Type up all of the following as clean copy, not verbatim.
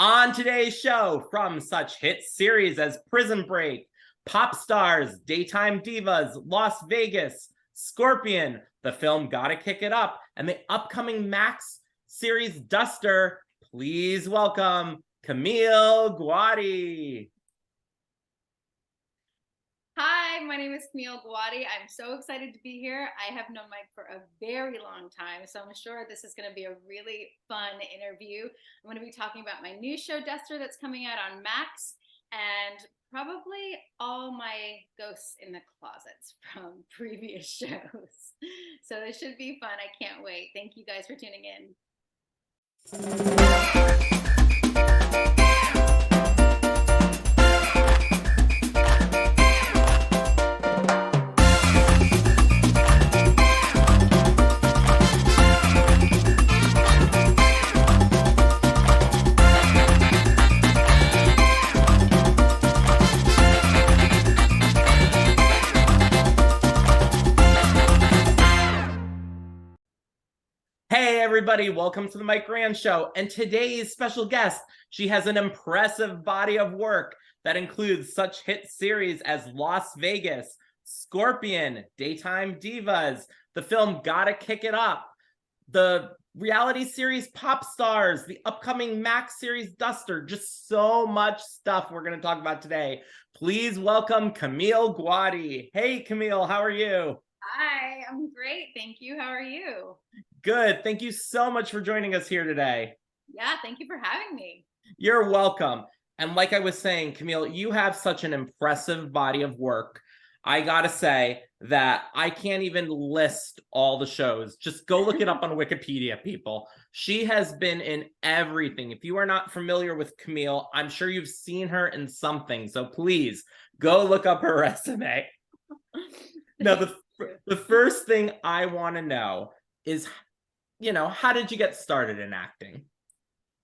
On today's show, from such hit series as Prison Break, Popstars, Daytime Divas, Las Vegas, Scorpion, the film Gotta Kick It Up, and the upcoming Max series Duster, please welcome Camille Guaty. Hi, my name is Camille Guaty. I'm so excited to be here. I have known Mike for a very long time, so I'm sure this is going to be a really fun interview. I'm going to be talking about my new show, Duster, that's coming out on Max, and probably all my ghosts in the closets from previous shows. So this should be fun. I can't wait. Thank you guys for tuning in. Hey everybody, welcome to the Mike Rand Show. And today's special guest, she has an impressive body of work that includes such hit series as Las Vegas, Scorpion, Daytime Divas, the film Gotta Kick It Up, the reality series Popstars, the upcoming Max series Duster, just so much stuff we're going to talk about today. Please welcome Camille Guaty. Hey Camille, how are you? Hi, I'm great. Thank you. How are you? Good. Thank you so much for joining us here today. Yeah, thank you for having me. You're welcome. And like I was saying, Camille, you have such an impressive body of work. I gotta say that I can't even list all the shows. Just go look it up on Wikipedia, people. She has been in everything. If you are not familiar with Camille, I'm sure you've seen her in something. So please go look up her resume. Now, the first thing I want to know is, how did you get started in acting?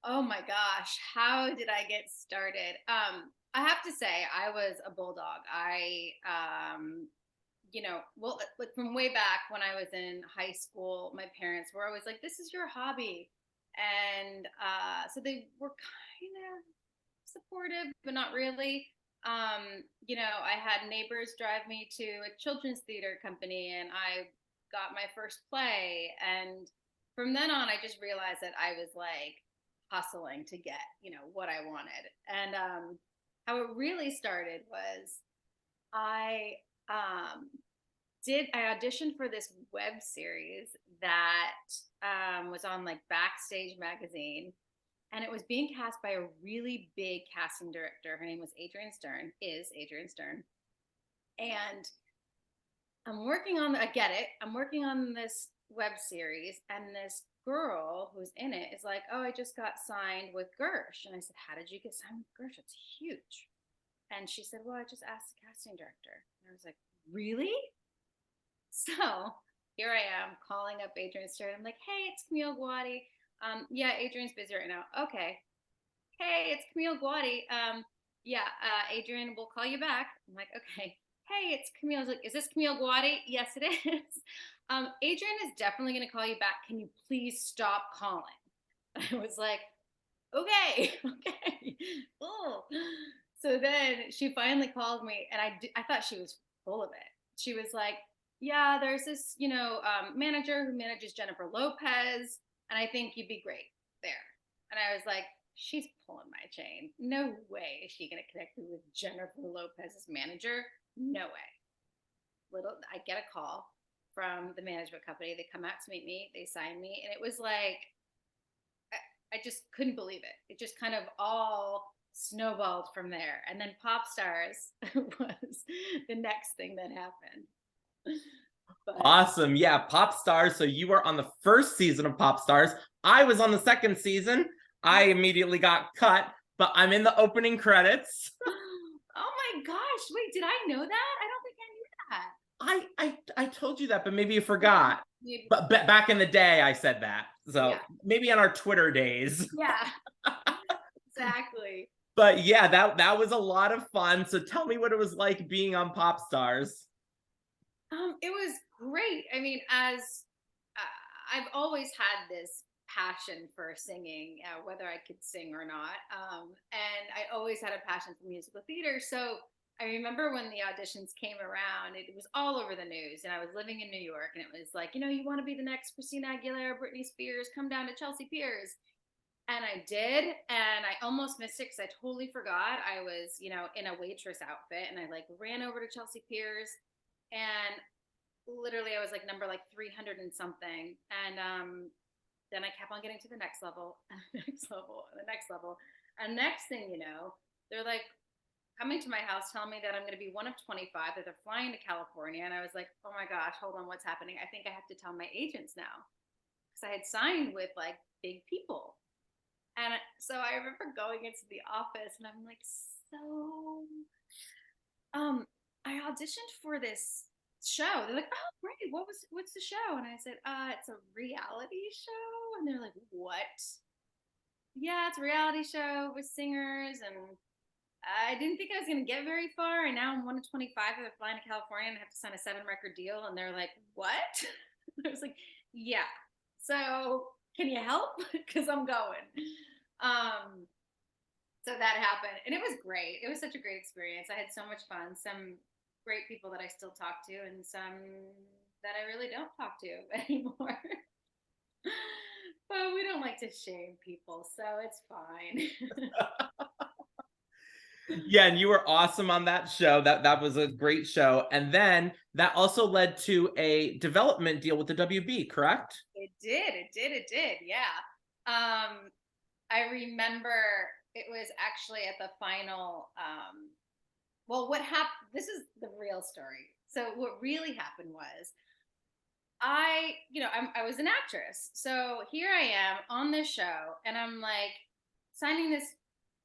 Oh my gosh, how did I get started? I have to say, I was a bulldog. Like from way back when I was in high school, my parents were always like, "This is your hobby," and so they were kind of supportive, but not really. I had neighbors drive me to a children's theater company, and I got my first play, and from then on, I just realized that I was like hustling to get, what I wanted. And how it really started was I I auditioned for this web series that was on like Backstage magazine, and it was being cast by a really big casting director. Her name was Adrian Stern, and I'm working on this web series, and this girl who's in it is like, "Oh, I just got signed with Gersh." And I said, "How did you get signed with Gersh? It's huge." And she said, "Well, I just asked the casting director." And I was like, "Really?" So here I am calling up Adrian Stern. I'm like, "Hey, it's Camille Guaty. Yeah, Adrian's busy right now." "Okay." "Hey, it's Camille Guaty. Adrian will call you back." I'm like, "Okay." "Hey, it's Camille." I was like, "Is this Camille Guaty?" "Yes, it is." "Adrian is definitely going to call you back. Can you please stop calling?" I was like, "Okay, okay." Oh. So then she finally called me, and I thought she was full of it. She was like, "Yeah, there's this, manager who manages Jennifer Lopez, and I think you'd be great there." And I was like, "She's pulling my chain. No way is she going to connect me with Jennifer Lopez's manager. No way." I get a call from the management company. They come out to meet me. They sign me. And it was like, I just couldn't believe it. It just kind of all snowballed from there. And then Popstars was the next thing that happened. But Awesome. Yeah, Popstars. So you were on the first season of Popstars. I was on the second season. I immediately got cut, but I'm in the opening credits. Oh my gosh. Wait, did I know that? I don't think I knew that. I told you that, but maybe you forgot. Maybe. But back in the day, I said that. So Yeah. maybe on our Twitter days. Yeah, exactly. But yeah, that was a lot of fun. So tell me what it was like being on Popstars. It was great. I mean, as I've always had this passion for singing, whether I could sing or not. And I always had a passion for musical theater. So I remember when the auditions came around, it was all over the news. And I was living in New York, and it was like, you want to be the next Christina Aguilera, Britney Spears, come down to Chelsea Piers. And I did, and I almost missed it because I totally forgot I was, in a waitress outfit, and I like ran over to Chelsea Piers, and literally I was like number like 300 and something, and then I kept on getting to the next level, and the next level, and the next level, and next thing you know, they're like coming to my house telling me that I'm going to be one of 25, that they're flying to California, and I was like, oh my gosh, hold on, what's happening? I think I have to tell my agents now, because I had signed with like big people. And so I remember going into the office, and I'm like, so, I auditioned for this show. They're like, oh, great. What's the show? And I said, it's a reality show. And they're like, what? Yeah, it's a reality show with singers. And I didn't think I was going to get very far. And now I'm one of 25 that are flying to California, and I have to sign a 7-record deal. And they're like, what? I was like, yeah. So can you help? Because I'm going. So that happened, and it was great. It was such a great experience. I had so much fun. Some great people that I still talk to, and some that I really don't talk to anymore. But we don't like to shame people, so it's fine. Yeah, and you were awesome on that show. That was a great show. And then that also led to a development deal with the WB, correct? It did. Yeah. I remember it was actually at the final. Well, what happened? This is the real story. So what really happened was, I was an actress. So here I am on this show, and I'm like signing this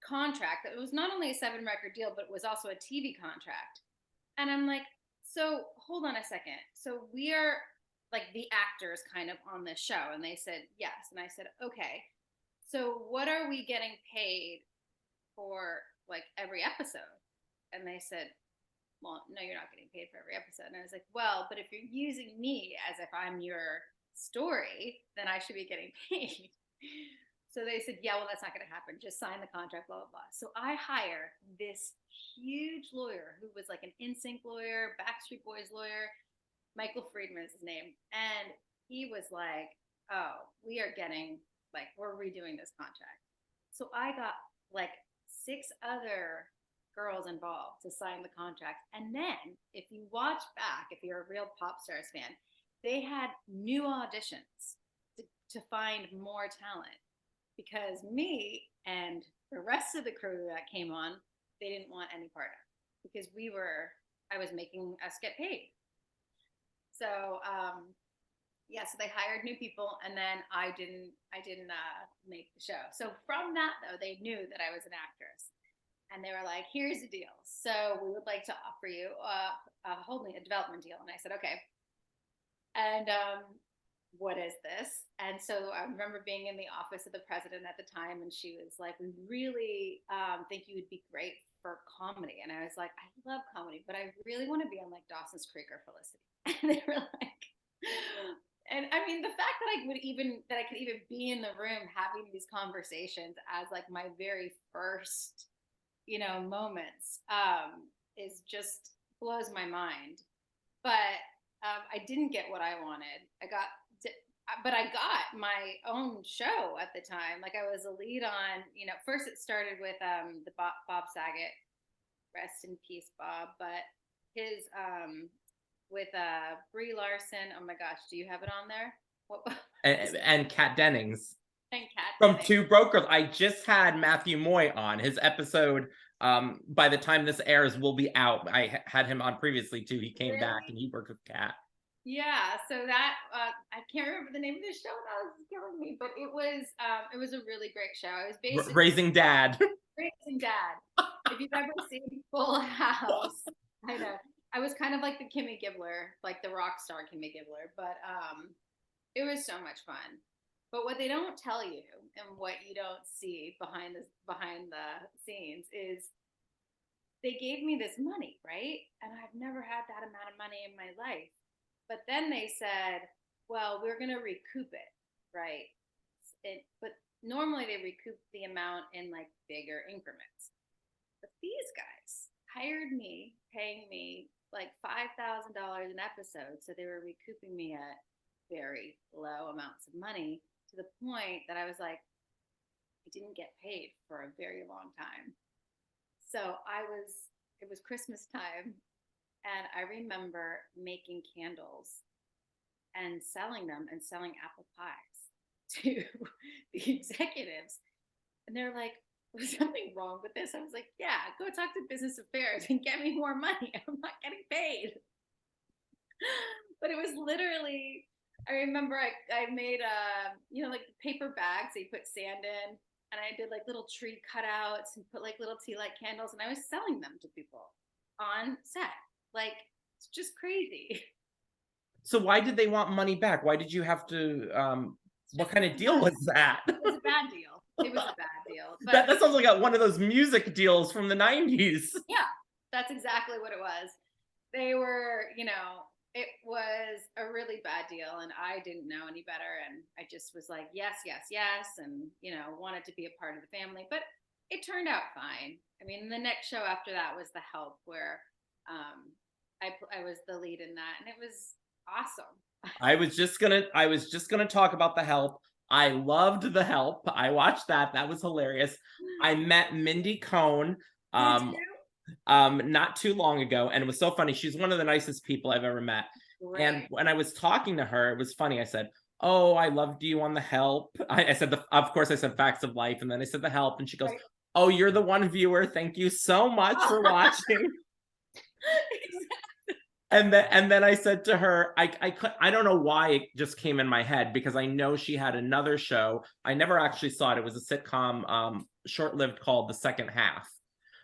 contract that was not only a 7-record deal, but it was also a TV contract. And I'm like, so hold on a second. So we are like the actors kind of on this show. And they said, yes. And I said, okay. So what are we getting paid for like every episode? And they said, well, no, you're not getting paid for every episode. And I was like, well, but if you're using me as if I'm your story, then I should be getting paid. So they said, yeah, well, that's not going to happen. Just sign the contract, blah, blah, blah. So I hire this huge lawyer who was like an NSYNC lawyer, Backstreet Boys lawyer. Michael Friedman is his name. And he was like, oh, we are getting, like, we're redoing this contract. So I got like 6 other girls involved to sign the contract. And then if you watch back, if you're a real Popstars fan, they had new auditions to find more talent, because me and the rest of the crew that came on, they didn't want any part of it, because I was making us get paid. So yeah, so they hired new people, and then I didn't make the show. So from that though, they knew that I was an actress, and they were like, here's the deal. So we would like to offer you a development deal. And I said, okay. And what is this? And so I remember being in the office of the president at the time, and she was like, we really think you would be great for comedy. And I was like, I love comedy, but I really want to be on like Dawson's Creek or Felicity. And they were like, and I mean, the fact that I could even be in the room having these conversations as like my very first, moments, is just blows my mind. But I didn't get what I wanted. But I got my own show at the time. Like I was a lead on, first it started with the Bob Saget, rest in peace, Bob. But his with Brie Larson. Oh my gosh, do you have it on there? What? And Kat Dennings. And Kat From Dennings. Two Broke Girls. I just had Matthew Moy on. His episode, by the time this airs, will be out. I had him on previously too. He came back and he worked with Kat. Yeah, so that I can't remember the name of the show. That was killing me, but it was a really great show. It was basically Raising Dad. Raising Dad. If you've ever seen Full House, I know. I was kind of like the Kimmy Gibbler, like the rock star Kimmy Gibbler, but it was so much fun. But what they don't tell you, and what you don't see behind the scenes, is they gave me this money, right? And I've never had that amount of money in my life. But then they said, well, we're going to recoup it, right? but normally they recoup the amount in like bigger increments. But these guys hired me, paying me like $5,000 an episode, so they were recouping me at very low amounts of money, to the point that I was like, I didn't get paid for a very long time. So it was Christmas time, and I remember making candles and selling them and selling apple pies to the executives. And they're like, was something wrong with this? I was like, yeah, go talk to business affairs and get me more money. I'm not getting paid. But it was literally, I remember I made like the paper bags that you put sand in, and I did like little tree cutouts and put like little tea light candles, and I was selling them to people on set. Like, it's just crazy. So why did they want money back? Why did you have to? What kind of deal was that? It was a bad deal. It was a bad deal. That sounds like one of those music deals from the 90s. Yeah, that's exactly what it was. They were, it was a really bad deal, and I didn't know any better, and I just was like, yes, yes, yes, and wanted to be a part of the family. But it turned out fine. I mean, the next show after that was The Help, where I was the lead in that, and it was awesome. I was just gonna talk about The Help. I loved The Help. I watched that. That was hilarious. I met Mindy Cohn not too long ago, and it was so funny. She's one of the nicest people I've ever met. Great. And when I was talking to her, it was funny. I said, "Oh, I loved you on The Help." I said, of course, I said Facts of Life, and then I said The Help, and she goes, right. "Oh, you're the one viewer. Thank you so much for watching." And then I said to her, I don't know why it just came in my head, because I know she had another show. I never actually saw it. It was a sitcom, short-lived, called The Second Half.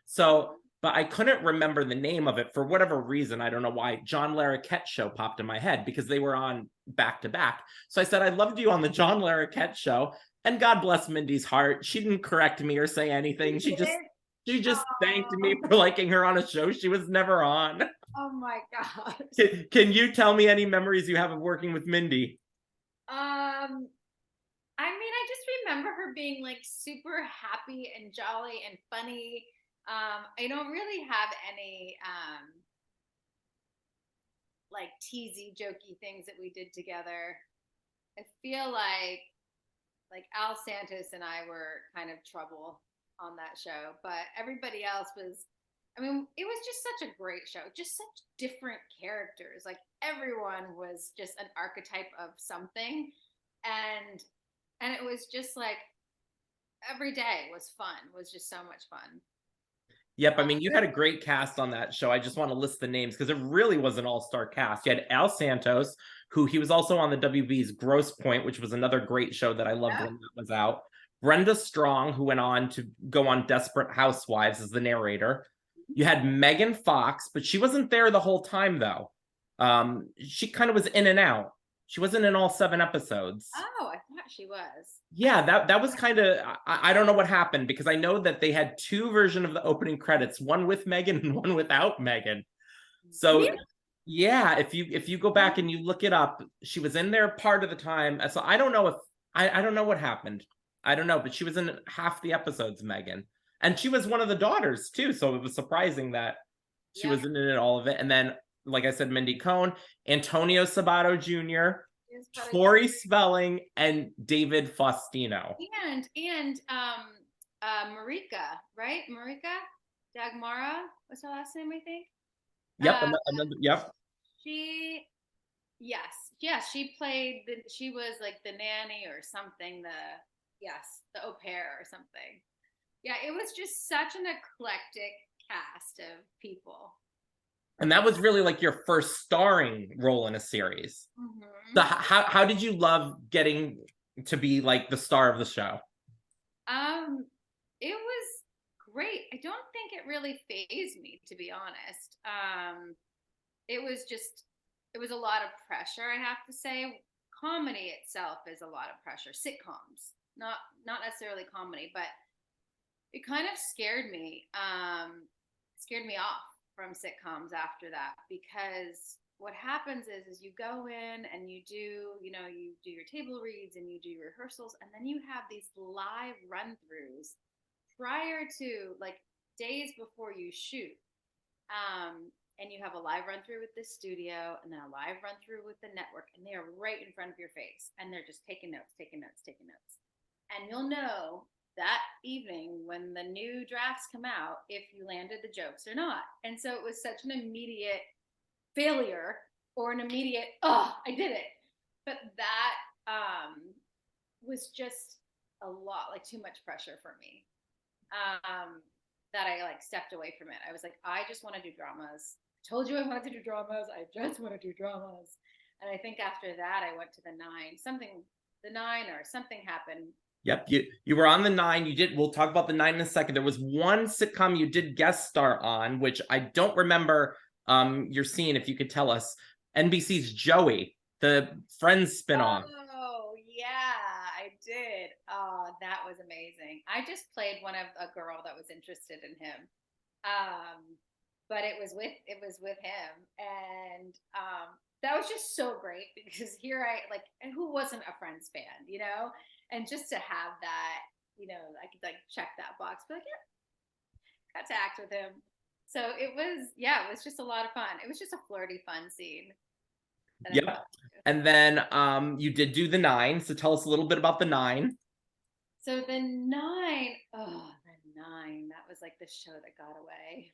So, but I couldn't remember the name of it for whatever reason. I don't know why. John Larroquette show popped in my head because they were on back to back. So I said, I loved you on the John Larroquette show. And God bless Mindy's heart, she didn't correct me or say anything. She just thanked me for liking her on a show she was never on. Oh my God. Can you tell me any memories you have of working with Mindy? I mean, I just remember her being like super happy and jolly and funny. I don't really have any like teasy, jokey things that we did together. I feel like Al Santos and I were kind of trouble on that show, but everybody else was, I mean, it was just such a great show, just such different characters. Like, everyone was just an archetype of something, and it was just like every day was fun. It was just so much fun. Yep, I mean, you had a great cast on that show. I just want to list the names because it really was an all-star cast. You had Al Santos, who he was also on the WB's Grosse Pointe, which was another great show that I loved when that was out. Brenda Strong, who went on to go on Desperate Housewives as the narrator. You had Megan Fox, but she wasn't there the whole time, though. She kind of was in and out. She wasn't in all 7 episodes. Oh, I thought she was. Yeah, that was kind of, I don't know what happened, because I know that they had 2 versions of the opening credits, one with Megan and one without Megan. So yeah, if you go back and you look it up, she was in there part of the time. So I don't know I don't know what happened. I don't know, but she was in half the episodes, Megan. And she was one of the daughters too, so it was surprising that she was in it, all of it. And then, like I said, Mindy Cohn, Antonio Sabato Jr., Tori Spelling, and David Faustino. And Marika, right? Marika Dagmara, what's her last name, I think? Yep, yep. She played she was like the nanny or something, the au pair or something. Yeah, it was just such an eclectic cast of people. And that was really like your first starring role in a series. Mm-hmm. So how did you love getting to be like the star of the show? It was great. I don't think it really fazed me, to be honest. It was a lot of pressure, I have to say. Comedy itself is a lot of pressure. Sitcoms, not necessarily comedy, but it kind of scared me off from sitcoms after that, because what happens is you go in and you do, you do your table reads and you do your rehearsals, and then you have these live run-throughs prior to, like, days before you shoot. And you have a live run through with the studio and then a live run through with the network, and they are right in front of your face, and they're just taking notes, taking notes, taking notes. And you'll know that evening when the new drafts come out if you landed the jokes or not. And so it was such an immediate failure or an immediate, oh, I did it. But that was just a lot, like too much pressure for me. That I like stepped away from it. I was like, I just want to do dramas. I told you I wanted to do dramas. I just want to do dramas. And I think after that, I went to the 9. The 9 or something happened. Yep, you were on the 9. You did. We'll talk about the 9 in a second. There was one sitcom you did guest star on, which I don't remember your scene. If you could tell us, NBC's Joey, the Friends spinoff. Oh yeah, I did. Oh, that was amazing. I just played a girl that was interested in him, but it was with him, and that was just so great because here and who wasn't a Friends fan, and just to have that, I could like check that box, but like, yeah, got to act with him. So it was just a lot of fun. It was just a flirty, fun scene. Yep. And then you did do the 9. So tell us a little bit about the 9. So the 9, that was like the show that got away.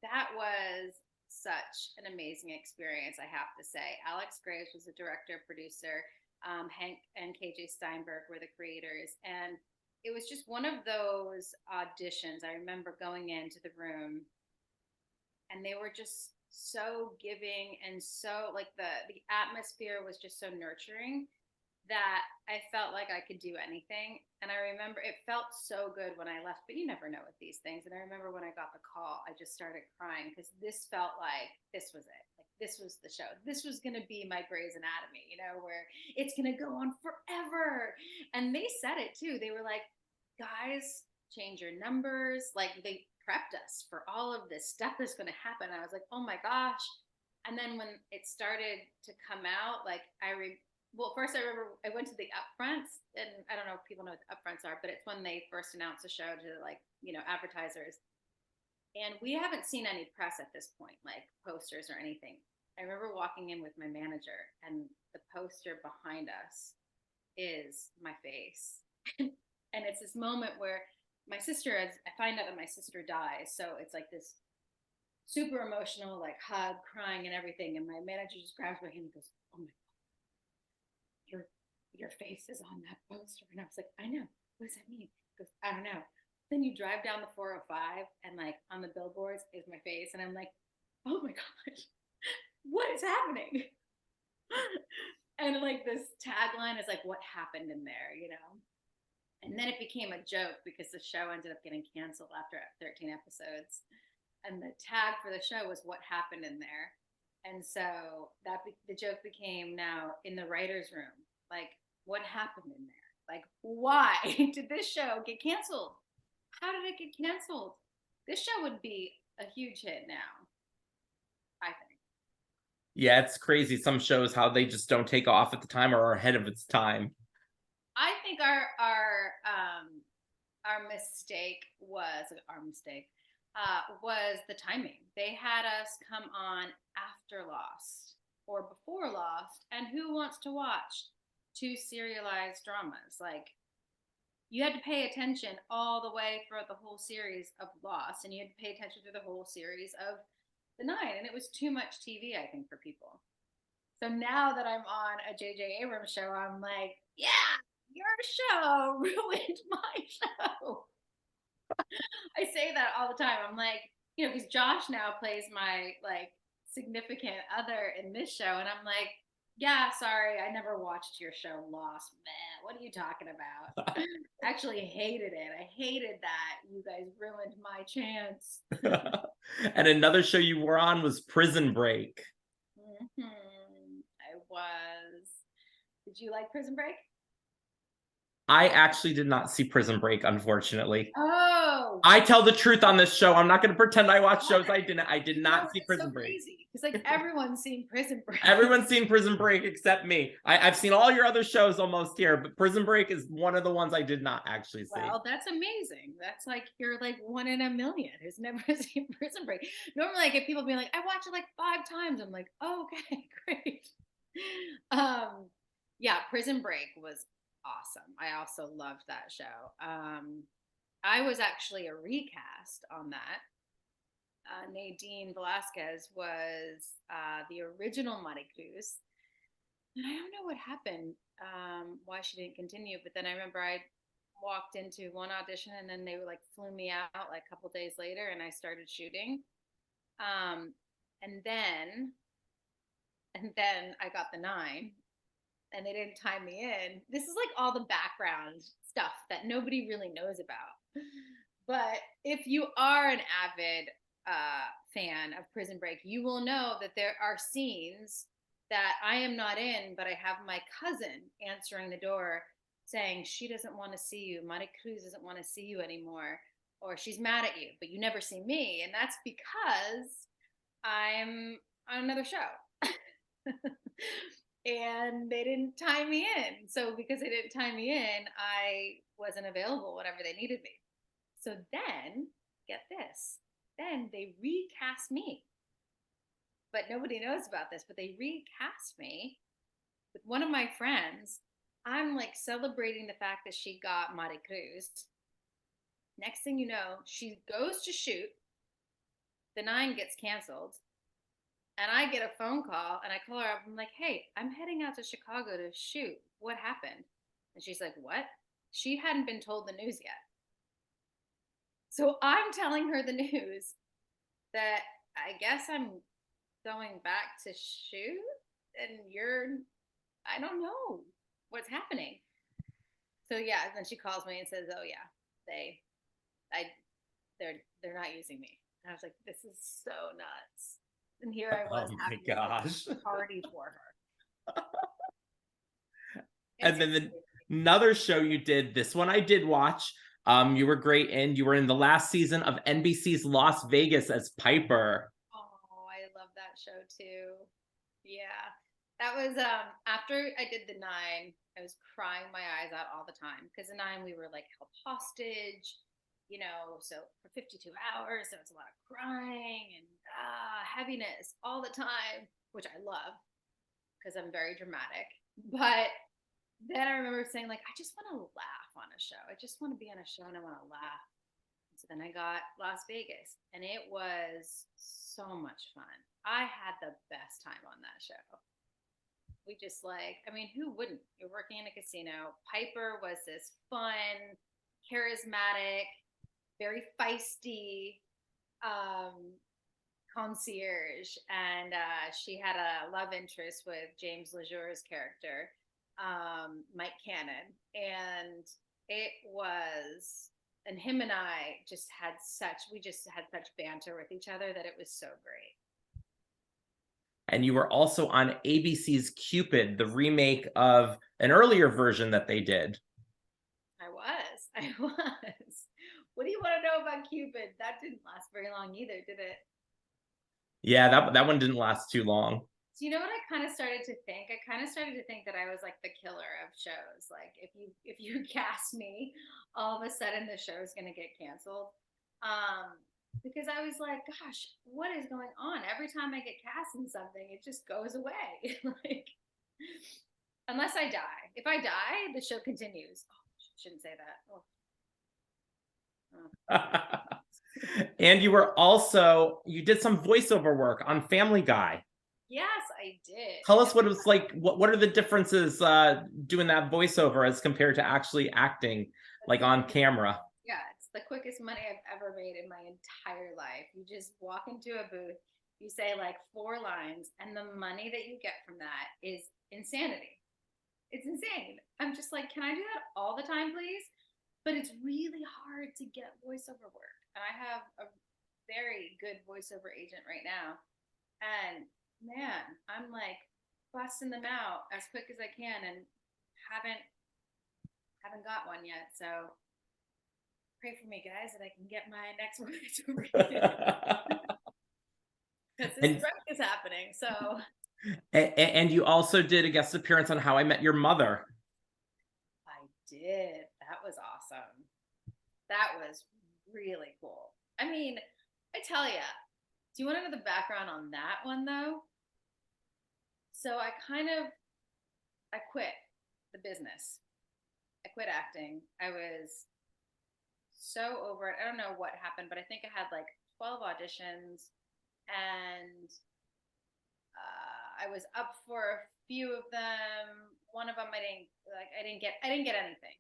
That was such an amazing experience, I have to say. Alex Graves was the director, producer. Hank and KJ Steinberg were the creators. And it was just one of those auditions. I remember going into the room and they were just so giving, and so like the atmosphere was just so nurturing that I felt like I could do anything. And I remember it felt so good when I left, but you never know with these things. And I remember when I got the call, I just started crying because this felt like this was it. Like this was the show. This was going to be my Grey's Anatomy, where it's going to go on forever. And they said it too. They were like, guys, change your numbers. Like they prepped us for all of this stuff that's going to happen. I was like, oh my gosh. And then when it started to come out, like first I remember I went to the upfronts, and I don't know if people know what the upfronts are, but it's when they first announced the show to advertisers. And we haven't seen any press at this point, like posters or anything. I remember walking in with my manager, and the poster behind us is my face. And it's this moment where I find out that my sister dies. So it's like this super emotional, like hug, crying and everything. And my manager just grabs my hand and goes, oh my God, your face is on that poster. And I was like, I know. What does that mean? He goes, I don't know. Then you drive down the 405 and like on the billboards is my face. And I'm like, oh my gosh, what is happening? And like this tagline is like, what happened in there, And then it became a joke because the show ended up getting canceled after 13 episodes. And the tag for the show was what happened in there. And so the joke became now in the writer's room, like, what happened in there? Like, why did this show get canceled? How did it get canceled? This show would be a huge hit now, I think. Yeah, it's crazy. Some shows, how they just don't take off at the time or are ahead of its time. I think our mistake was the timing. They had us come on after Lost or before Lost, and who wants to watch 2 serialized dramas? Like, you had to pay attention all the way throughout the whole series of Lost, and you had to pay attention through the whole series of the 9, and it was too much TV, I think, for people. So now that I'm on a J.J. Abrams show, I'm like, yeah, your show ruined my show. I say that all the time. I'm like, because Josh now plays my like significant other in this show, and I'm like, yeah, sorry, I never watched your show Lost. Man, what are you talking about? I actually hated it. I hated that you guys ruined my chance. And another show you were on was Prison Break. I was. Did you like Prison Break? I actually did not see Prison Break, unfortunately. Oh, show. I tell the truth on this show. I'm not going to pretend I watch shows I didn't. I did not see Prison Break. Because like everyone's seen Prison Break. Everyone's seen Prison Break except me. I've seen all your other shows almost here, but Prison Break is one of the ones I did not actually see. Well, that's amazing. That's like you're like one in a million who's never seen Prison Break. Normally, I get people being like, "I watched it like 5 times." I'm like, oh, "Okay, great." Yeah, Prison Break was awesome. I also loved that show. I was actually a recast on that. Nadine Velasquez was the original Maricruz. And I don't know what happened, why she didn't continue. But then I remember I walked into one audition and then they like flew me out like a couple days later and I started shooting. And then I got the 9 and they didn't time me in. This is like all the background stuff that nobody really knows about. But if you are an avid fan of Prison Break, you will know that there are scenes that I am not in, but I have my cousin answering the door saying she doesn't want to see you. Maricruz doesn't want to see you anymore, or she's mad at you, but you never see me. And that's because I'm on another show. And they didn't time me in. So because they didn't time me in, I wasn't available whenever they needed me. So then, get this, then they recast me. But nobody knows about this, but they recast me with one of my friends. I'm like celebrating the fact that she got Maricruz. Next thing you know, she goes to shoot. The 9 gets canceled. And I get a phone call and I call her up. I'm like, "Hey, I'm heading out to Chicago to shoot. What happened?" And she's like, "What?" She hadn't been told the news yet. So I'm telling her the news that I guess I'm going back to shoot and I don't know what's happening. So yeah, then she calls me and says, "Oh yeah, they're not using me." And I was like, "This is so nuts." And here I was having a party for her. And then another show you did, this one I did watch. You were great in. You were in the last season of NBC's Las Vegas as Piper. Oh, I love that show too. Yeah. That was after I did the 9, I was crying my eyes out all the time because the 9 we were like held hostage, so for 52 hours, so it's a lot of crying and heaviness all the time, which I love because I'm very dramatic. But then I remember saying, like, I just want to laugh on a show. I just want to be on a show and I want to laugh. So then I got Las Vegas and it was so much fun. I had the best time on that show. We just who wouldn't? You're working in a casino. Piper was this fun, charismatic, very feisty concierge. And she had a love interest with James Lejure's character, Mike Cannon. And him and I just had such banter with each other that it was so great. And you were also on ABC's Cupid, the remake of an earlier version that they did. I was. What do you want to know about Cupid? That didn't last very long either, did it? Yeah, that one didn't last too long. So you know what I kind of started to think? I kind of started to think that I was like the killer of shows. Like if you cast me, all of a sudden the show is going to get canceled. Because I was like, gosh, what is going on? Every time I get cast in something, it just goes away. Like, unless I die. If I die, the show continues. Oh, shouldn't say that. Oh. And you did some voiceover work on Family Guy. Yes, I did. Tell us what it was like. What are the differences doing that voiceover as compared to actually acting like on camera? Yeah, it's the quickest money I've ever made in my entire life. You just walk into a booth, you say like 4 lines, and the money that you get from that is insanity. It's insane. I'm just like, can I do that all the time, please? But it's really hard to get voiceover work. And I have a very good voiceover agent right now. And man, I'm like busting them out as quick as I can and haven't got one yet. So pray for me, guys, that I can get my next one to read. Because this And, strike is happening. So and you also did a guest appearance on How I Met Your Mother. I did. That was awesome. That was really cool. I mean, I tell ya, do you want to know the background on that one though? So I quit the business. I quit acting. I was so over it. I don't know what happened, but I think I had like 12 auditions, and I was up for a few of them. One of them I didn't get anything.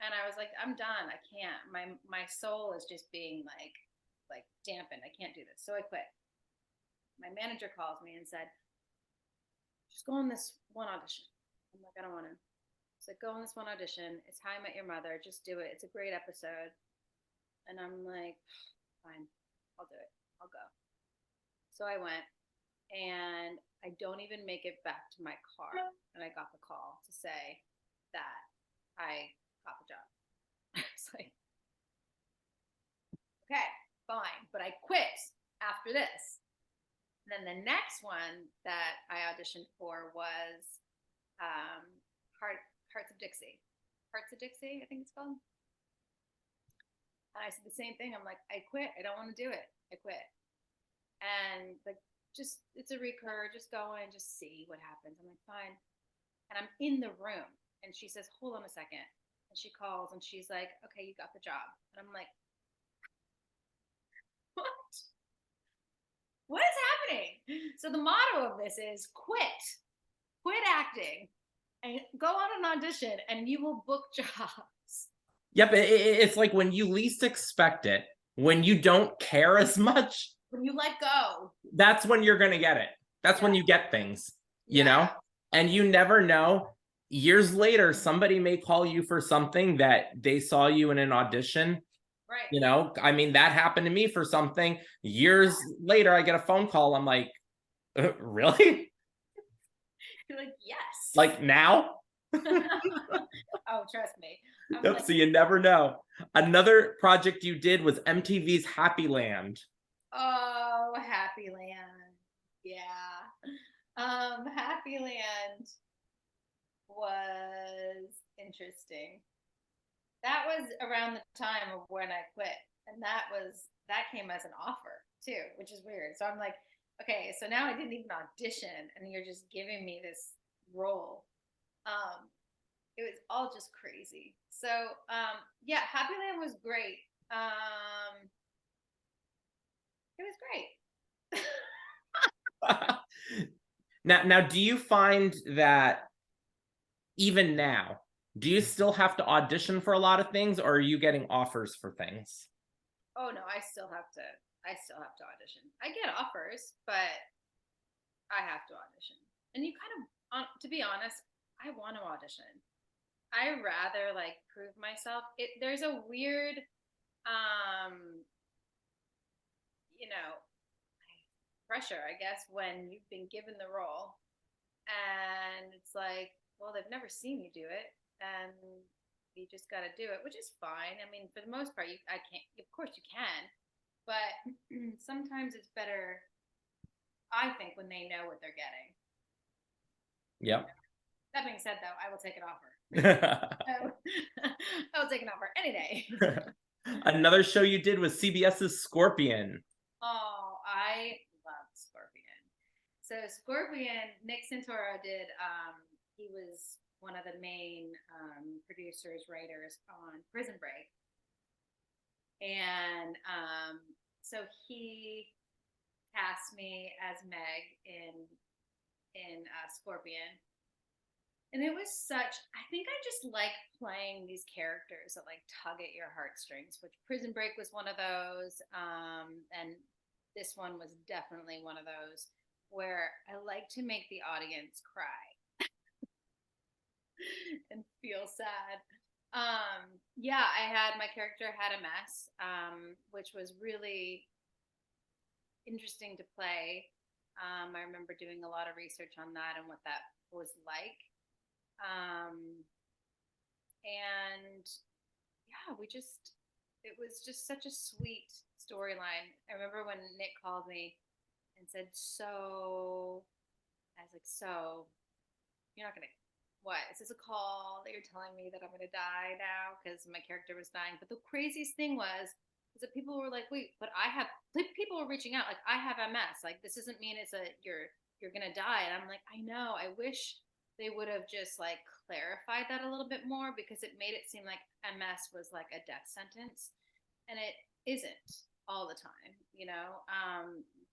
And I was like, I'm done. I can't. My soul is just being like dampened. I can't do this. So I quit. My manager calls me and said, just go on this one audition. I'm like, I don't want to. It's like, go on this one audition. It's How I Met Your Mother. Just do it. It's a great episode. And I'm like, fine, I'll do it. I'll go. So I went, and I don't even make it back to my car. And I got the call to say that I got the job. It's like, okay, fine. But I quit after this. And then the next one that I auditioned for was Hearts of Dixie. Hearts of Dixie, I think it's called. And I said the same thing. I'm like, I quit. I don't want to do it. I quit. And like, just, it's a recur. Just go in, just see what happens. I'm like, fine. And I'm in the room, and she says, hold on a second. And she calls, and she's like, okay, you got the job. And I'm like, what? What is happening? So the motto of this is quit acting, and go on an audition, and you will book jobs. Yep, it's like when you least expect it, when you don't care as much, when you let go, that's when you're going to get it. That's when you get things, you know? And you never know. Years later, somebody may call you for something that they saw you in an audition. Right. You know, I mean, that happened to me for something. Years later, I get a phone call. I'm like, really? You're like, yes. Like now? Oh, trust me. Yep, like, so you never know. Another project you did was MTV's Happy Land. Oh, Happy Land. Yeah. Happy Land was interesting. That was around the time of when I quit. And that came as an offer too, which is weird. So I'm like, okay, so now I didn't even audition, and you're just giving me this role. It was all just crazy. So yeah, Happy Land was great. It was great. Now, do you find that even now, do you still have to audition for a lot of things, or are you getting offers for things? Oh no, I still have to audition. I get offers, but I have to audition. And you kind of, to be honest, I want to audition. I rather like prove myself. There's a weird, pressure, I guess, when you've been given the role, and it's like, well, they've never seen you do it, and you just got to do it, which is fine. I mean, for the most part, I can't. Of course, you can, but sometimes it's better, I think, when they know what they're getting. Yep. That being said, though, I will take an offer. I will take an offer any day. Another show you did was CBS's Scorpion. Oh, I love Scorpion. So Scorpion, Nick Santoro did, he was one of the main producers, writers on Prison Break. And so he cast me as Meg in Scorpion. And it was I think I just like playing these characters that like tug at your heartstrings, which Prison Break was one of those. And this one was definitely one of those where I like to make the audience cry and feel sad. Yeah, my character had a mess, which was really interesting to play. I remember doing a lot of research on that and what that was like. And yeah, it was just such a sweet storyline. I remember when Nick called me and said, "So," I was like, "So, you're not gonna what? Is this a call that you're telling me that I'm gonna die now because my character was dying?" But the craziest thing was is that people were like, "Wait, but I have." Like, people were reaching out like, "I have MS. Like, this doesn't mean it's a you're gonna die." And I'm like, "I know. I wish they would have just like clarified that a little bit more because it made it seem like MS was like a death sentence, and it isn't all the time.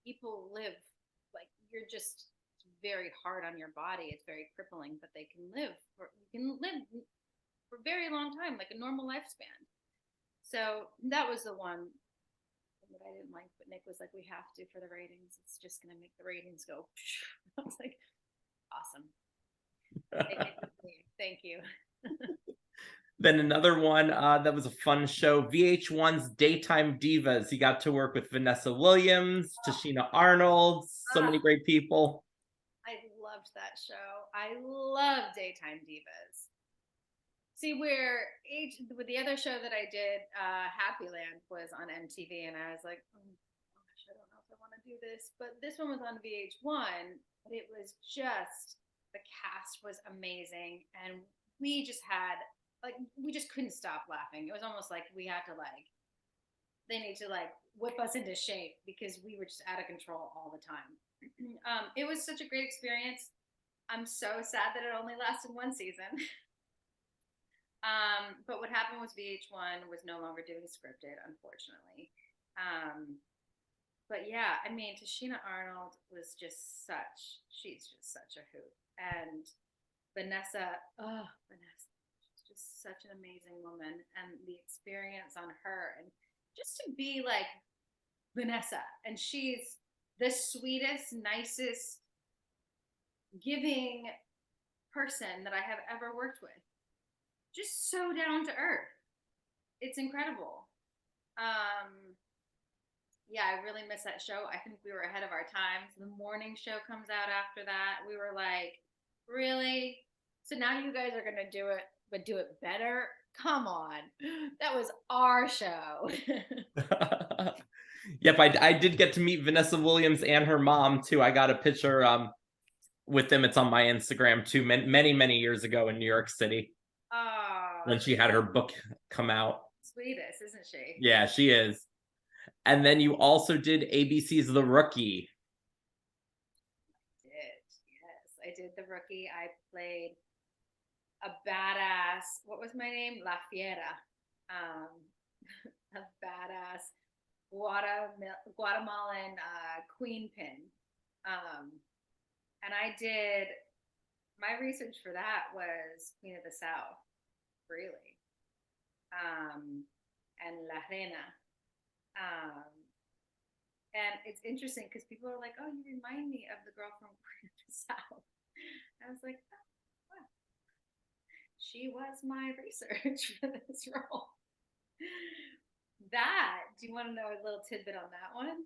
People live like you're just very hard on your body. It's very crippling, but you can live for a very long time, like a normal lifespan. So that was the one that I didn't like, but Nick was like, "We have to for the ratings. It's just going to make the ratings go." I was like, awesome. Thank you. Then another one that was a fun show, VH1's Daytime Divas. You got to work with Vanessa Williams, Tashina Arnold, so many great people. I loved that show. I love Daytime Divas. See, with the other show that I did, Happy Land, was on MTV, and I was like, "Oh gosh, I don't know if I want to do this." But this one was on VH1, but it was just the cast was amazing, and we just had we just couldn't stop laughing. It was almost like we had to they need to whip us into shape because we were just out of control all the time. It was such a great experience. I'm so sad that it only lasted one season. But what happened was VH1 was no longer doing scripted, unfortunately. But yeah, I mean, Tashina Arnold was she's just such a hoot. And Vanessa, she's just such an amazing woman. And the experience on her, and just to be like Vanessa, and she's the sweetest, nicest, giving person that I have ever worked with. Just so down to earth. It's incredible. Yeah, I really miss that show. I think we were ahead of our times. The morning show comes out after that. We were like, really? So now you guys are going to do it, but do it better? Come on. That was our show. Yep, I did get to meet Vanessa Williams and her mom too. I got a picture with them. It's on my Instagram too, many years ago in New York City. Oh, when she had her book come out. Sweetest, isn't she? Yeah, she is. And then you also did ABC's The Rookie. I did The Rookie. I played a badass. What was my name? La Fiera. A badass Guatemalan queen pin. And I did my research for that was Queen of the South, really, and La Reina. And it's interesting because people are like, "Oh, you remind me of the girl from Queen of the South." I was like, "Oh, wow." She was my research for this role. Do you want to know a little tidbit on that one?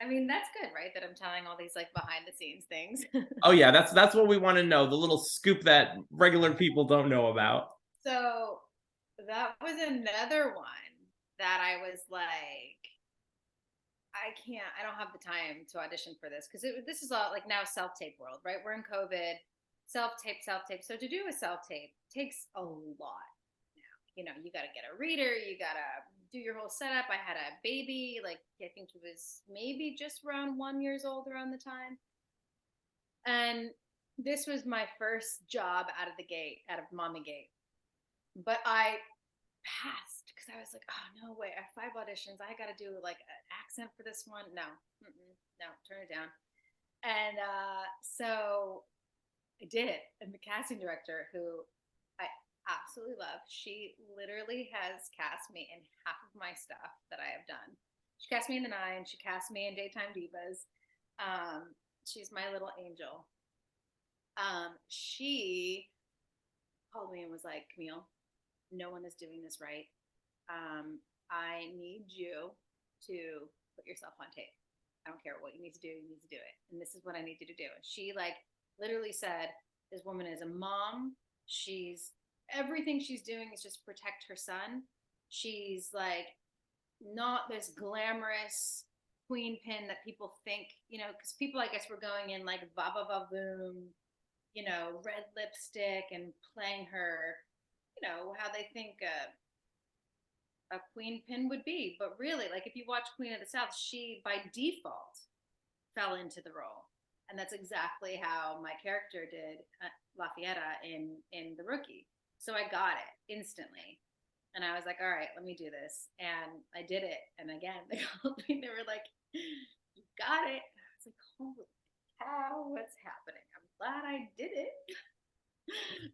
I mean, that's good, right? That I'm telling all these behind the scenes things. Oh yeah, that's what we want to know. The little scoop that regular people don't know about. So that was another one that I was like, I don't have the time to audition for this because this is all now self-tape world, right? We're in COVID, self-tape. So to do a self-tape takes a lot. You got to get a reader, you got to do your whole setup. I had a baby, I think he was maybe just around 1 year old around the time. And this was my first job out of the gate, out of mommy gate. But I passed because I was like, oh, no way. I have 5 auditions. I got to do an accent for this one. No, no, turn it down. And so I did. And the casting director, who I absolutely love, she literally has cast me in half of my stuff that I have done. She cast me in The Nine. She cast me in Daytime Divas. She's my little angel. She called me and was like, "Camille, no one is doing this right. I need you to put yourself on tape. I don't care what you need to do. You need to do it. And this is what I need you to do." And she literally said, "This woman is a mom. Everything she's doing is just protect her son. She's like not this glamorous queen pin that people think, you know, because people, I guess, were going in like va va va boom, you know, red lipstick and playing her, you know, how they think a queen pin would be. But really, like if you watch Queen of the South, she by default fell into the role, and that's exactly how my character did, Lafayette in The Rookie. So I got it instantly. And I was like, all right, let me do this. And I did it. And again, they were like, you got it. I was like, holy cow, what's happening? I'm glad I did it.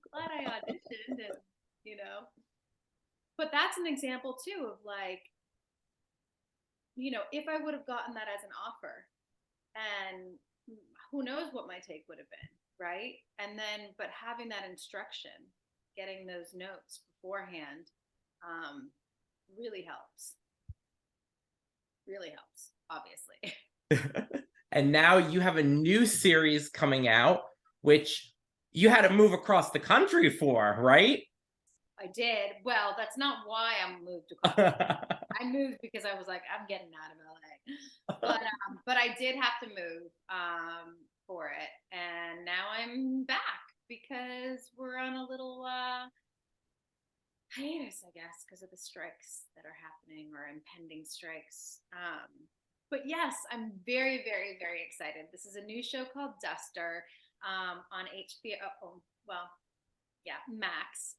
Glad I auditioned and, you know. But that's an example too of like, you know, if I would have gotten that as an offer, and who knows what my take would have been, right? And then, but having that instruction, getting those notes beforehand, really helps. Really helps, obviously. And now you have a new series coming out, which you had to move across the country for, right? I did. Well, that's not why I moved across. I moved because I was like, I'm getting out of LA. But I did have to move for it, and now I'm back because we're on a little hiatus, I guess, because of the strikes that are happening or impending strikes. But yes, I'm very, very, very excited. This is a new show called Duster on HBO. Oh, well, yeah, Max.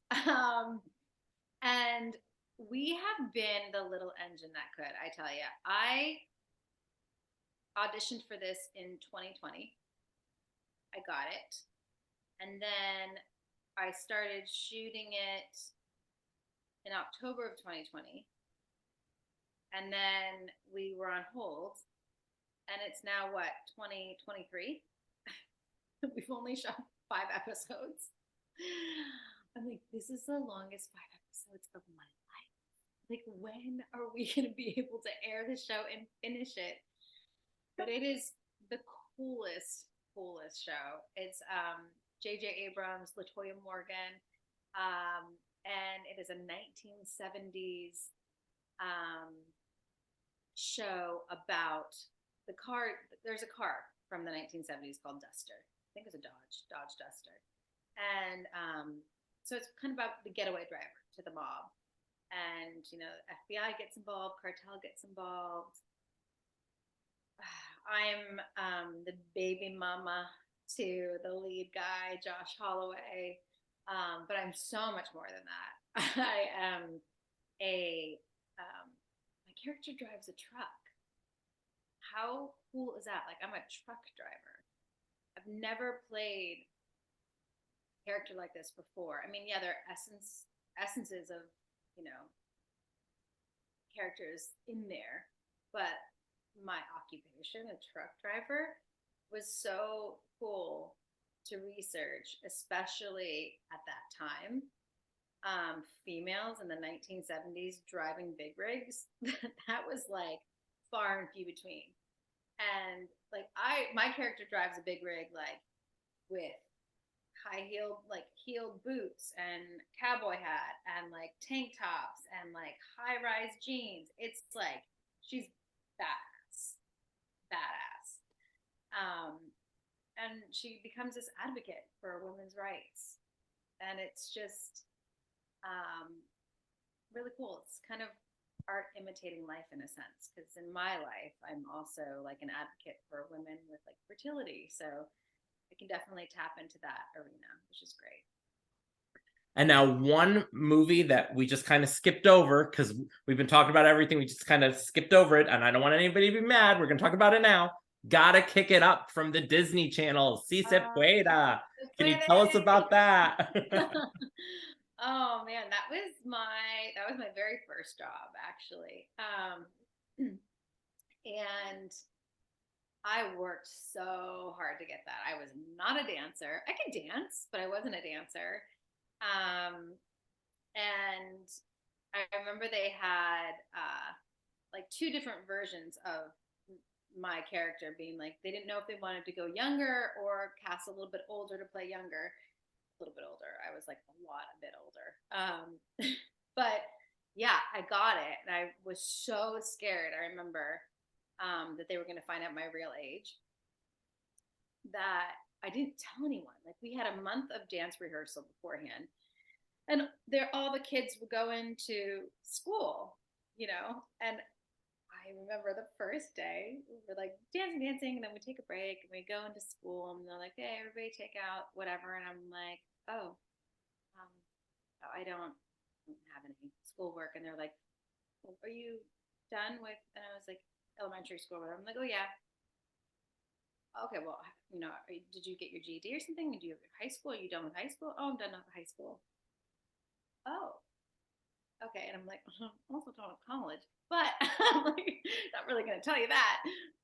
And we have been the little engine that could, I tell you. I auditioned for this in 2020. I got it. And then I started shooting it in October of 2020. And then we were on hold. And it's now what, 2023? We've only shot 5 episodes. I'm like, this is the longest 5 episodes of my life. Like, when are we going to be able to air the show and finish it? But it is the coolest show. It's J.J. Abrams, LaToya Morgan, and it is a 1970s show about the car. There's a car from the 1970s called Duster. I think it's a Dodge Duster. And so it's kind of about the getaway driver to the mob. And, you know, FBI gets involved, cartel gets involved. I'm the baby mama to the lead guy, Josh Holloway. But I'm so much more than that. I am my character drives a truck. How cool is that? Like, I'm a truck driver. I've never played a character like this before. I mean, yeah, there are essences of, you know, characters in there, but my occupation, a truck driver, was so cool to research, especially at that time. Females in the 1970s driving big rigs, that was like far and few between. And like my character drives a big rig like with heeled boots and cowboy hat and like tank tops and like high-rise jeans. It's like she's badass. And she becomes this advocate for women's rights, and it's just really cool. It's kind of art imitating life in a sense, because in my life I'm also like an advocate for women with like fertility, so I can definitely tap into that arena, which is great. And now one movie that we just kind of skipped over, because we've been talking about everything, we just kind of skipped over it, and I don't want anybody to be mad, we're going to talk about it now. Gotta Kick It Up from the Disney Channel. Si se pueda. Can you tell us about that? Oh man, that was my very first job, actually. And I worked so hard to get that. I was not a dancer. I could dance, but I wasn't a dancer. And I remember they had like 2 different versions of my character, being like, they didn't know if they wanted to go younger or cast a little bit older to play younger. A little bit older. I was like a bit older. But yeah, I got it. And I was so scared. I remember that they were going to find out my real age, that I didn't tell anyone. Like, we had a month of dance rehearsal beforehand, and all the kids would go into school, and I remember the first day we were like dancing, and then we take a break and we go into school, and they're like, "Hey, everybody, take out whatever," and I'm like, "Oh, um, I don't have any schoolwork," and they're like, well, "Are you done with?" And I was like, "Elementary school." I'm like, "Oh yeah." Okay, well, did you get your GED or something? Do you have high school? Are you done with high school? Oh, I'm done with high school. Oh, okay. And I'm like, I'm also done with college, but I'm like, not really going to tell you that.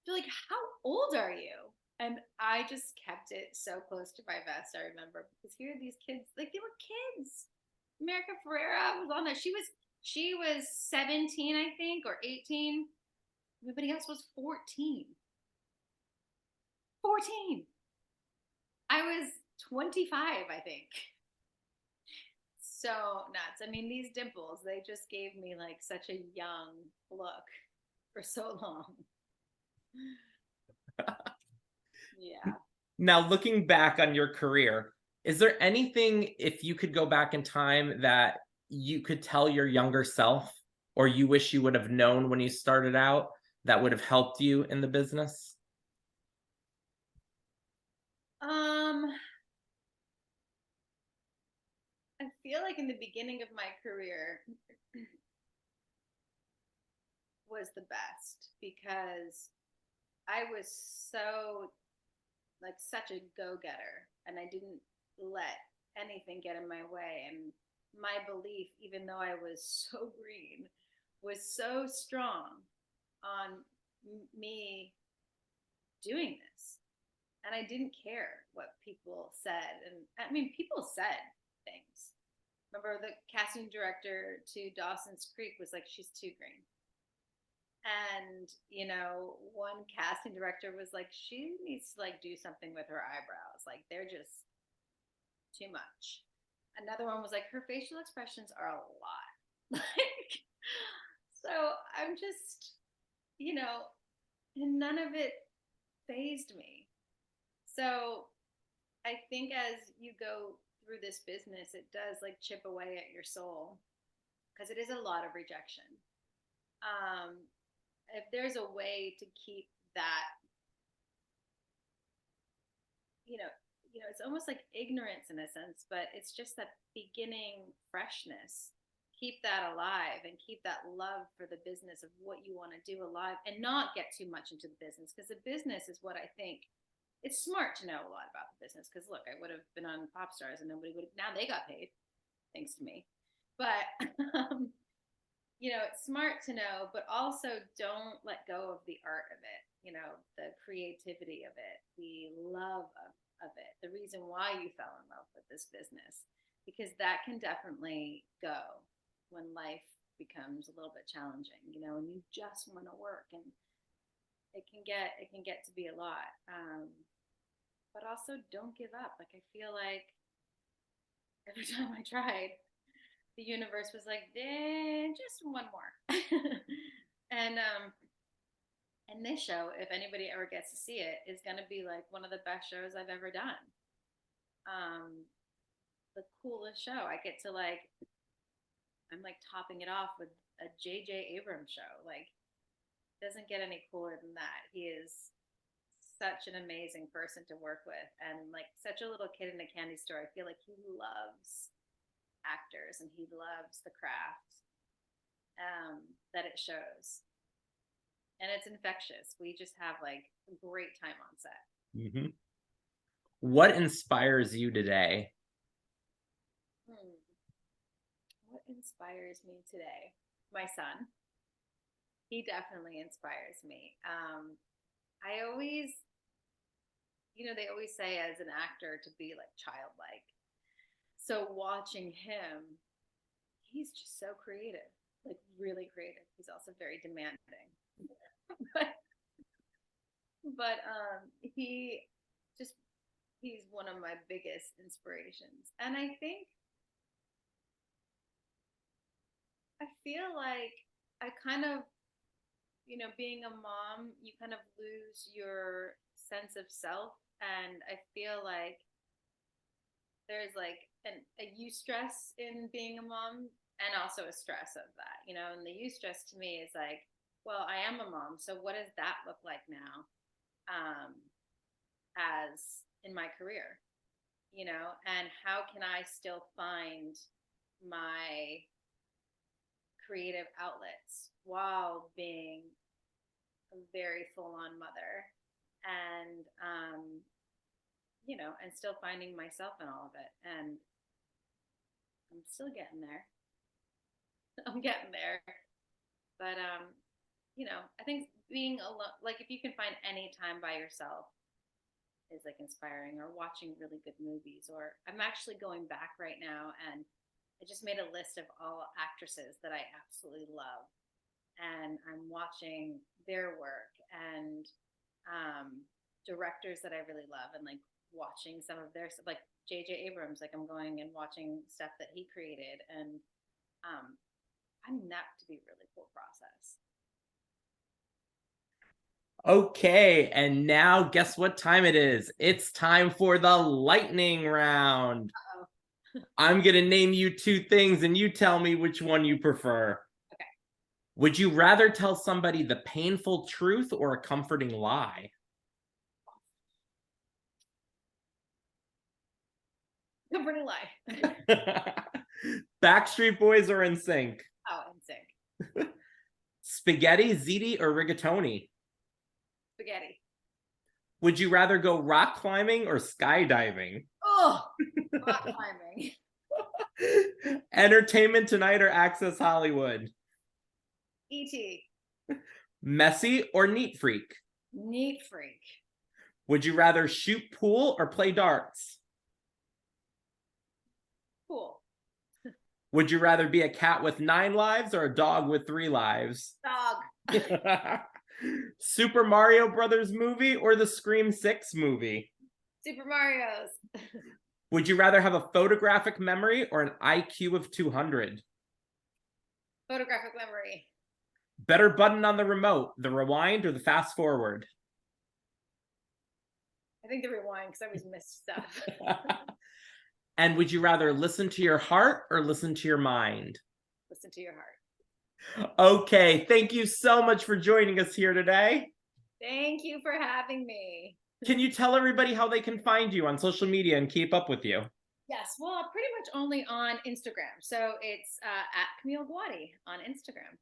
They're like, how old are you? And I just kept it so close to my vest. I remember, because here are these kids, like, they were kids. America Ferrera was on there. She was 17, I think, or 18. Everybody else was 14. 14. I was 25, I think. So nuts. I mean, these dimples, they just gave me like such a young look for so long. Yeah. Now, looking back on your career, is there anything, if you could go back in time, that you could tell your younger self, or you wish you would have known when you started out, that would have helped you in the business? Um, I feel like in the beginning of my career was the best, because I was so, like, such a go-getter, and I didn't let anything get in my way. And my belief, even though I was so green, was so strong on me doing this. And I didn't care what people said. And I mean, people said things. Remember, the casting director to Dawson's Creek was like, "She's too green." And, one casting director was like, "She needs to like do something with her eyebrows. Like, they're just too much." Another one was like, "Her facial expressions are a lot." Like, so I'm just, and none of it phased me. So I think as you go through this business, it does like chip away at your soul, because it is a lot of rejection. Um, if there's a way to keep that, you know, it's almost like ignorance in a sense, but it's just that beginning freshness. Keep that alive, and keep that love for the business of what you want to do alive, and not get too much into the business, because the business is what I think it's smart to know a lot about the business. Because look, I would have been on Popstars and nobody would have, now they got paid thanks to me. But it's smart to know, but also don't let go of the art of it, the creativity of it, the love of it, the reason why you fell in love with this business, because that can definitely go when life becomes a little bit challenging, and you just want to work, and it can get to be a lot. But also, don't give up. Like, I feel like every time I tried, the universe was like, just one more. And this show, if anybody ever gets to see it, is going to be like one of the best shows I've ever done. The coolest show. I get to I'm like topping it off with a J.J. Abrams show. Like, doesn't get any cooler than that. He is such an amazing person to work with, and like such a little kid in a candy store. I feel like he loves actors, and he loves the craft, that it shows, and it's infectious. We just have like a great time on set. Mm-hmm. What inspires you today? What inspires me today? My son. He definitely inspires me. I always, they always say as an actor to be like childlike. So watching him, he's just so creative, like really creative. He's also very demanding. but he's one of my biggest inspirations. And I feel like I kind of, being a mom, you kind of lose your sense of self. And I feel like there's like a eustress in being a mom and also a stress of that, and the eustress to me is like, well, I am a mom. So what does that look like now? As in my career, and how can I still find my creative outlets while being a very full-on mother and and still finding myself in all of it. And I'm still getting there. I'm getting there. But I think being alone, like if you can find any time by yourself is like inspiring, or watching really good movies. Or I'm actually going back right now and I just made a list of all actresses that I absolutely love, and I'm watching their work, and directors that I really love, and like watching some of their stuff, like J.J. Abrams. Like I'm going and watching stuff that he created, and I mean that to be a really cool process. Okay, and now guess what time it is? It's time for the lightning round. I'm going to name you two things and you tell me which one you prefer. Okay. Would you rather tell somebody the painful truth or a comforting lie? Comforting lie. Backstreet Boys or NSYNC? Oh, NSYNC. Spaghetti, ziti, or rigatoni? Spaghetti. Would you rather go rock climbing or skydiving? Oh, rock climbing. Entertainment Tonight or Access Hollywood? E.T. Messy or neat freak? Neat freak. Would you rather shoot pool or play darts? Pool. Would you rather be a cat with 9 lives or a dog with 3 lives? Dog. Super Mario Brothers movie or the Scream 6 movie? Super Mario's. Would you rather have a photographic memory or an IQ of 200? Photographic memory. Better button on the remote, the rewind or the fast forward? I think the rewind, because I always miss stuff. And would you rather listen to your heart or listen to your mind? Listen to your heart. Okay, thank you so much for joining us here today. Thank you for having me. Can you tell everybody how they can find you on social media and keep up with you? Yes, well, pretty much only on Instagram. So it's at Camille Guaty on Instagram.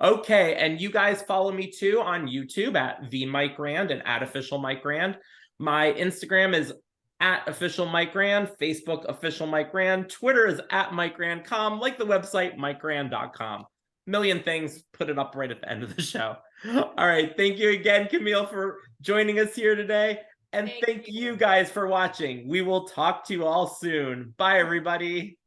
Okay, and you guys follow me too on YouTube at the Mike Rand and at official Mike Rand. My Instagram is at official Mike Rand, Facebook official Mike Rand, Twitter is at MikeRand.com, like the website MikeRand.com. Million things, put it up right at the end of the show. All right, thank you again, Camille, for joining us here today. And thank you guys for watching. We will talk to you all soon. Bye, everybody.